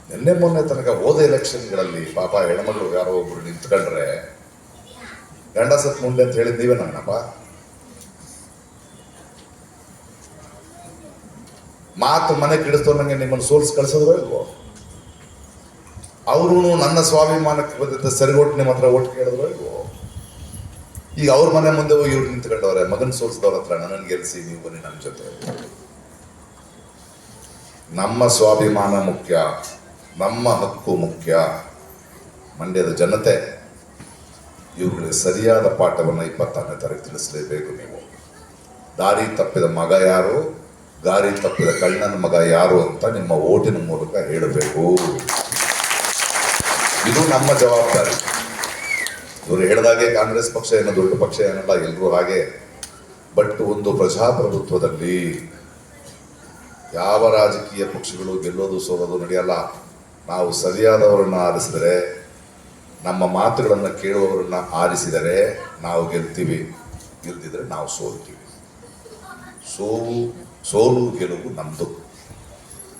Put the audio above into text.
ನಿನ್ನೆ ಮೊನ್ನೆ ತನಕ ಹೋದ ಎಲೆಕ್ಷನ್ಗಳಲ್ಲಿ ಪಾಪ ಹೆಣ್ಮಗಳು ಯಾರೋ ಒಬ್ರು ನಿಂತ್ಕೊಂಡ್ರೆ ಗಂಡ ಸತ್ ಮುಂದೆ ಅಂತ ಹೇಳಿದ್ ನೀವೇ ನನ್ನಪ್ಪ. ಮಾತು ಮನೆ ಕಿಡಿಸ್ತೋನಂಗೆ ನಿಮ್ಮನ್ನು ಸೋಲ್ಸ್ ಕಳಿಸಿದ್ರು ಇಲ್ವೋ? ಅವರು ನನ್ನ ಸ್ವಾಭಿಮಾನಕ್ಕೆ ಬಂದಿದ್ದ ಸರಿಗೊಟ್ಟು ನಿಮ್ಮ ಹತ್ರ ಓಟ್ ಕೇಳಿದ್ರು ಇಲ್ವೋ? ಈಗ ಅವ್ರ ಮನೆ ಮುಂದೆ ಹೋಗಿ ಇವ್ರು ನಿಂತ್ಕೊಂಡವ್ರೆ, ಮಗನ್ ಸೋಲ್ಸಿದವ್ರ ಹತ್ರ ನನ್ನನ್ನು ಗೆಲ್ಸಿ, ನೀವು ಬನ್ನಿ ನನ್ನ ಜೊತೆ. ನಮ್ಮ ಸ್ವಾಭಿಮಾನ ಮುಖ್ಯ, ನಮ್ಮ ಹಕ್ಕು ಮುಖ್ಯ. ಮಂಡ್ಯದ ಜನತೆ ಇವುಗಳಿಗೆ ಸರಿಯಾದ ಪಾಠವನ್ನು 26ನೇ ತಾರೀಕು ತಿಳಿಸಲೇಬೇಕು. ನೀವು ದಾರಿ ತಪ್ಪಿದ ಮಗ ಯಾರು, ದಾರಿ ತಪ್ಪಿದ ಕಳ್ಳನ ಮಗ ಯಾರು ಅಂತ ನಿಮ್ಮ ಓಟಿನ ಮೂಲಕ ಹೇಳಬೇಕು. ಇದು ನಮ್ಮ ಜವಾಬ್ದಾರಿ. ಇವರು ಹೇಳಿದಾಗೆ ಕಾಂಗ್ರೆಸ್ ಪಕ್ಷ ಏನೋ ದೊಡ್ಡ ಪಕ್ಷ ಏನಲ್ಲ, ಎಲ್ಲರೂ ಹಾಗೆ. ಬಟ್ ಒಂದು ಪ್ರಜಾಪ್ರಭುತ್ವದಲ್ಲಿ ಯಾವ ರಾಜಕೀಯ ಪಕ್ಷಗಳು ಗೆಲ್ಲೋದು ಸೋಲೋದು ನಡೆಯಲ್ಲ. ನಾವು ಸರಿಯಾದವರನ್ನ ಆರಿಸಿದರೆ, ನಮ್ಮ ಮಾತುಗಳನ್ನು ಕೇಳುವವರನ್ನ ಆರಿಸಿದರೆ ನಾವು ಗೆಲ್ತೀವಿ, ಗೆಲ್ದಿದ್ರೆ ನಾವು ಸೋಲ್ತೀವಿ. ಸೋಲು ಗೆಲುವು ನಮ್ಮದು.